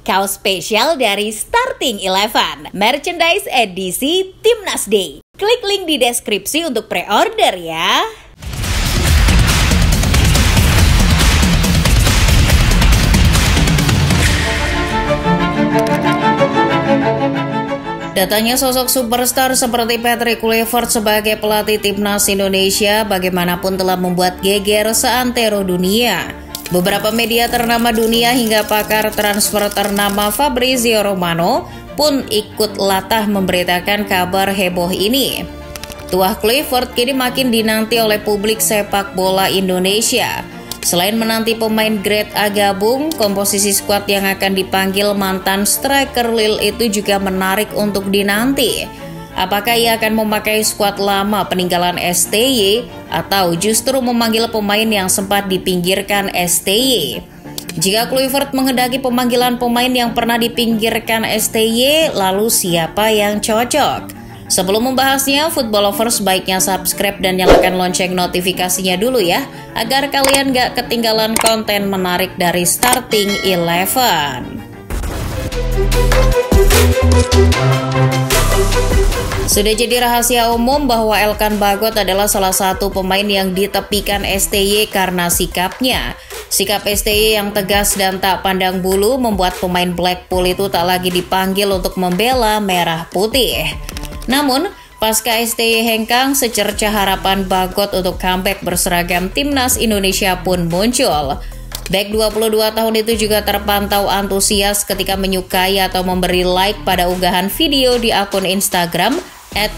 Kaos spesial dari Starting Eleven, merchandise edisi Timnas Day. Klik link di deskripsi untuk pre-order ya. Datanya sosok superstar seperti Patrick Kluivert sebagai pelatih Timnas Indonesia bagaimanapun telah membuat geger seantero dunia. Beberapa media ternama dunia hingga pakar transfer ternama Fabrizio Romano pun ikut latah memberitakan kabar heboh ini. Tuah Kluivert kini makin dinanti oleh publik sepak bola Indonesia. Selain menanti pemain grade A gabung, komposisi skuad yang akan dipanggil mantan striker Lille itu juga menarik untuk dinanti. Apakah ia akan memakai skuad lama peninggalan STY atau justru memanggil pemain yang sempat dipinggirkan STY? Jika Kluivert menghendaki pemanggilan pemain yang pernah dipinggirkan STY, lalu siapa yang cocok? Sebelum membahasnya, football lovers baiknya subscribe dan nyalakan lonceng notifikasinya dulu ya, agar kalian gak ketinggalan konten menarik dari Starting Eleven. Sudah jadi rahasia umum bahwa Elkan Bagot adalah salah satu pemain yang ditepikan STY karena sikapnya. Sikap STY yang tegas dan tak pandang bulu membuat pemain Blackpool itu tak lagi dipanggil untuk membela merah putih. Namun, pasca STY hengkang, secerca harapan Bagot untuk comeback berseragam Timnas Indonesia pun muncul. Back 22 tahun itu juga terpantau antusias ketika menyukai atau memberi like pada unggahan video di akun Instagram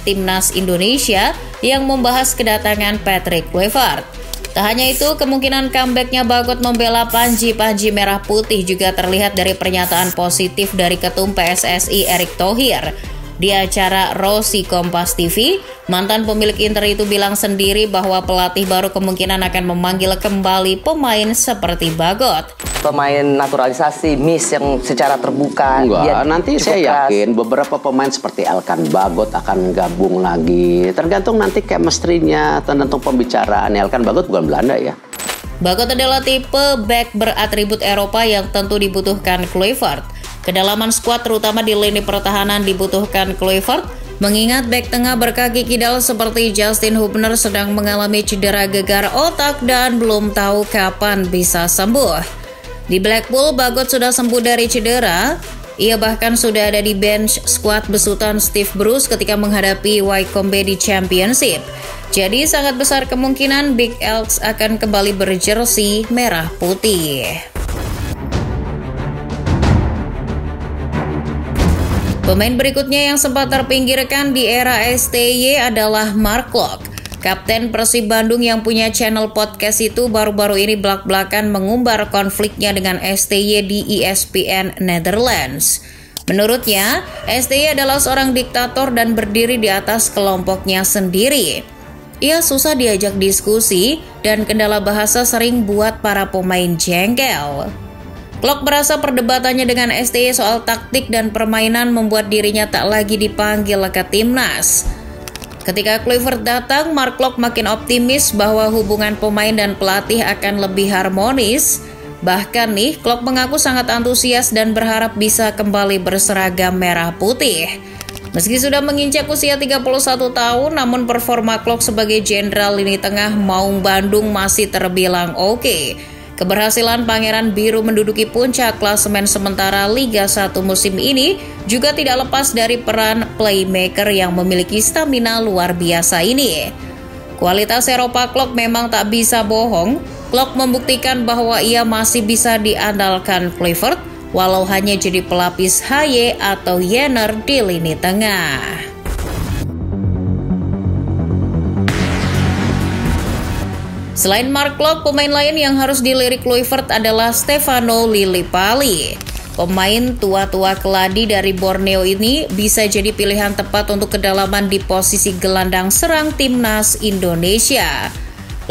@timnasindonesia yang membahas kedatangan Patrick Kluivert. Tak hanya itu, kemungkinan comebacknya Bagot membela Panji Merah Putih juga terlihat dari pernyataan positif dari Ketum PSSI Erick Thohir. Di acara Rossi Kompas TV, mantan pemilik Inter itu bilang sendiri bahwa pelatih baru kemungkinan akan memanggil kembali pemain seperti Bagot. Pemain naturalisasi, miss yang secara terbuka. Enggak, nanti saya yakin beberapa pemain seperti Elkan Bagot akan gabung lagi. Tergantung nanti chemistry-nya, tergantung pembicaraan. Elkan Bagot bukan Belanda ya. Bagot adalah tipe back beratribut Eropa yang tentu dibutuhkan Kluivert. Kedalaman skuad terutama di lini pertahanan dibutuhkan Kluivert, mengingat bek tengah berkaki kidal seperti Justin Hubner sedang mengalami cedera gegar otak dan belum tahu kapan bisa sembuh. Di Blackpool, Bagot sudah sembuh dari cedera. Ia bahkan sudah ada di bench skuad besutan Steve Bruce ketika menghadapi Wycombe di Championship. Jadi sangat besar kemungkinan Big Elks akan kembali berjersey merah putih. Pemain berikutnya yang sempat terpinggirkan di era STY adalah Mark Klok. Kapten Persib Bandung yang punya channel podcast itu baru-baru ini belak-belakan mengumbar konfliknya dengan STY di ESPN Netherlands. Menurutnya, STY adalah seorang diktator dan berdiri di atas kelompoknya sendiri. Ia susah diajak diskusi dan kendala bahasa sering buat para pemain jengkel. Klok merasa perdebatannya dengan STY soal taktik dan permainan membuat dirinya tak lagi dipanggil ke Timnas. Ketika Kluivert datang, Mark Klok makin optimis bahwa hubungan pemain dan pelatih akan lebih harmonis. Bahkan nih, Klok mengaku sangat antusias dan berharap bisa kembali berseragam merah putih. Meski sudah menginjak usia 31 tahun, namun performa Klok sebagai jenderal lini tengah Maung Bandung masih terbilang oke. Keberhasilan Pangeran Biru menduduki puncak klasemen sementara Liga 1 musim ini juga tidak lepas dari peran playmaker yang memiliki stamina luar biasa ini. Kualitas Eropa Klok memang tak bisa bohong. Klok membuktikan bahwa ia masih bisa diandalkan Kluivert walau hanya jadi pelapis HY atau Jenner di lini tengah. Selain Mark Klok, pemain lain yang harus dilirik Kluivert adalah Stefano Lillipali. Pemain tua-tua keladi dari Borneo ini bisa jadi pilihan tepat untuk kedalaman di posisi gelandang serang Timnas Indonesia.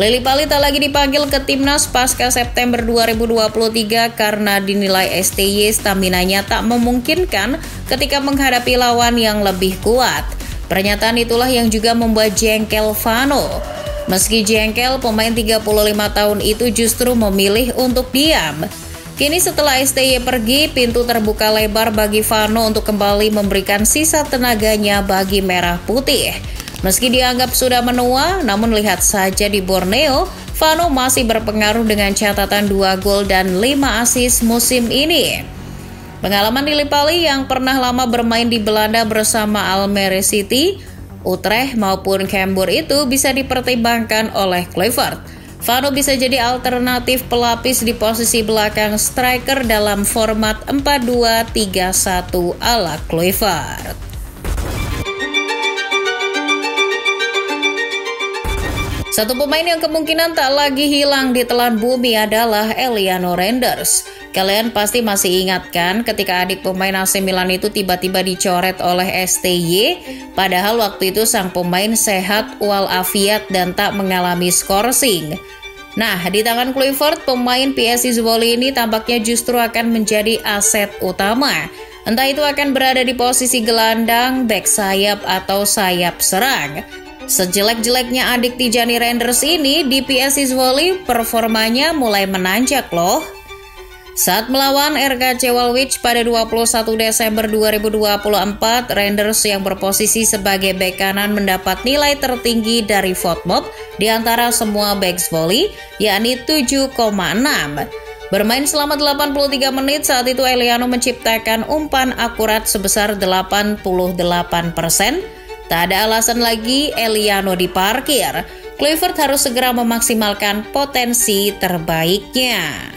Lillipali tak lagi dipanggil ke Timnas pasca September 2023 karena dinilai STY staminanya tak memungkinkan ketika menghadapi lawan yang lebih kuat. Pernyataan itulah yang juga membuat jengkel Vano. Meski jengkel, pemain 35 tahun itu justru memilih untuk diam. Kini setelah STY pergi, pintu terbuka lebar bagi Vano untuk kembali memberikan sisa tenaganya bagi Merah Putih. Meski dianggap sudah menua, namun lihat saja di Borneo, Vano masih berpengaruh dengan catatan 2 gol dan 5 assist musim ini. Pengalaman di Lipali yang pernah lama bermain di Belanda bersama Almere City, Utrecht maupun Cambuur itu bisa dipertimbangkan oleh Kluivert. Vano bisa jadi alternatif pelapis di posisi belakang striker dalam format 4-2-3-1 ala Kluivert. Satu pemain yang kemungkinan tak lagi hilang di telan bumi adalah Eliano Reinders. Kalian pasti masih ingat kan ketika adik pemain AC Milan itu tiba-tiba dicoret oleh STY, padahal waktu itu sang pemain sehat walafiat dan tak mengalami skorsing. Nah, di tangan Kluivert, pemain PSV Zwolle ini tampaknya justru akan menjadi aset utama. Entah itu akan berada di posisi gelandang, bek sayap, atau sayap serang. Sejelek-jeleknya adik Tijani Reinders ini di PSV Zwolle, performanya mulai menanjak loh. Saat melawan RKC Waalwijk pada 21 Desember 2024, Reinders yang berposisi sebagai bek kanan mendapat nilai tertinggi dari FotMob di antara semua bek Zwolle, yakni 7,6. Bermain selama 83 menit, saat itu Eliano menciptakan umpan akurat sebesar 88%. Tak ada alasan lagi Eliano diparkir. Kluivert harus segera memaksimalkan potensi terbaiknya.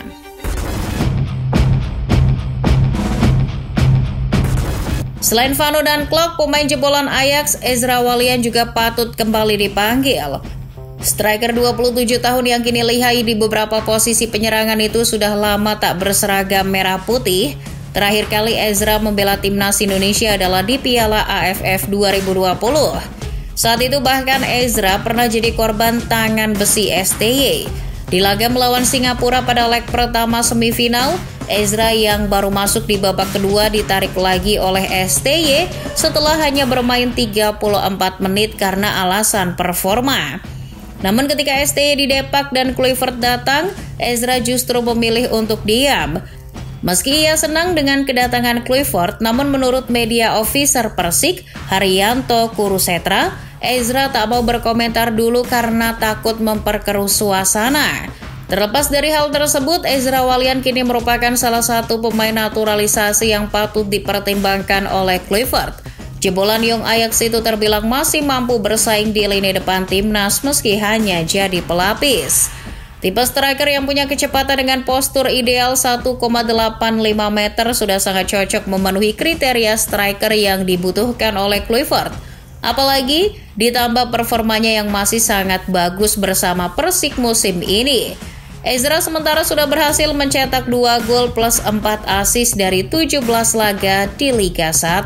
Selain Vano dan Klok, pemain jebolan Ajax Ezra Walian juga patut kembali dipanggil. Striker 27 tahun yang kini lihai di beberapa posisi penyerangan itu sudah lama tak berseragam merah putih. Terakhir kali Ezra membela timnas Indonesia adalah di Piala AFF 2020. Saat itu bahkan Ezra pernah jadi korban tangan besi STY. Di laga melawan Singapura pada leg pertama semifinal, Ezra yang baru masuk di babak kedua ditarik lagi oleh STY setelah hanya bermain 34 menit karena alasan performa. Namun ketika STY didepak dan Kluivert datang, Ezra justru memilih untuk diam. Meski ia senang dengan kedatangan Kluivert, namun menurut media officer Persik, Haryanto Kurusetra, Ezra tak mau berkomentar dulu karena takut memperkeruh suasana. Terlepas dari hal tersebut, Ezra Walian kini merupakan salah satu pemain naturalisasi yang patut dipertimbangkan oleh Kluivert. Jebolan Young Ajax itu terbilang masih mampu bersaing di lini depan timnas meski hanya jadi pelapis. Tipe striker yang punya kecepatan dengan postur ideal 1,85 meter sudah sangat cocok memenuhi kriteria striker yang dibutuhkan oleh Kluivert. Apalagi ditambah performanya yang masih sangat bagus bersama Persik musim ini. Ezra sementara sudah berhasil mencetak 2 gol plus 4 assist dari 17 laga di Liga 1.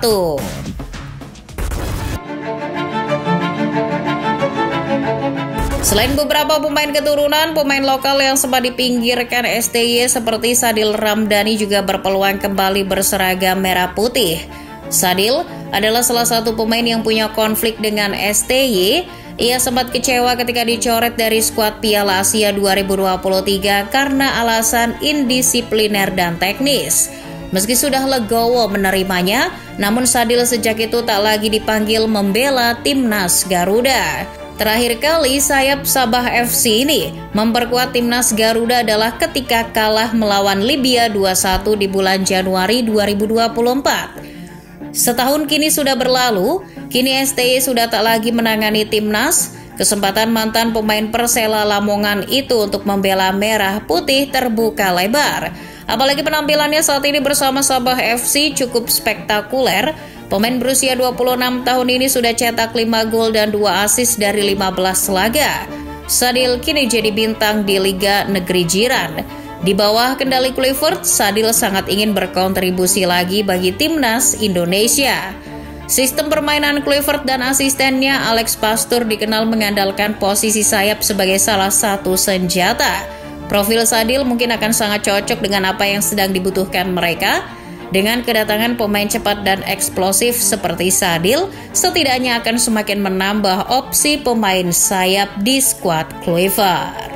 Selain beberapa pemain keturunan, pemain lokal yang sempat dipinggirkan STY seperti Sadil Ramdhani juga berpeluang kembali berseragam merah putih. Sadil adalah salah satu pemain yang punya konflik dengan STY. Ia sempat kecewa ketika dicoret dari skuad Piala Asia 2023 karena alasan indisipliner dan teknis. Meski sudah legowo menerimanya, namun Sadil sejak itu tak lagi dipanggil membela timnas Garuda. Terakhir kali sayap Sabah FC ini memperkuat timnas Garuda adalah ketika kalah melawan Libya 2-1 di bulan Januari 2024. Setahun kini sudah berlalu, kini STY sudah tak lagi menangani timnas. Kesempatan mantan pemain Persela Lamongan itu untuk membela merah putih terbuka lebar. Apalagi penampilannya saat ini bersama Sabah FC cukup spektakuler. Pemain berusia 26 tahun ini sudah cetak 5 gol dan 2 assist dari 15 laga. Sadil kini jadi bintang di Liga Negeri Jiran. Di bawah kendali Kluivert, Sadil sangat ingin berkontribusi lagi bagi timnas Indonesia. Sistem permainan Kluivert dan asistennya Alex Pastur dikenal mengandalkan posisi sayap sebagai salah satu senjata. Profil Sadil mungkin akan sangat cocok dengan apa yang sedang dibutuhkan mereka. Dengan kedatangan pemain cepat dan eksplosif seperti Sadil, setidaknya akan semakin menambah opsi pemain sayap di skuad Kluivert.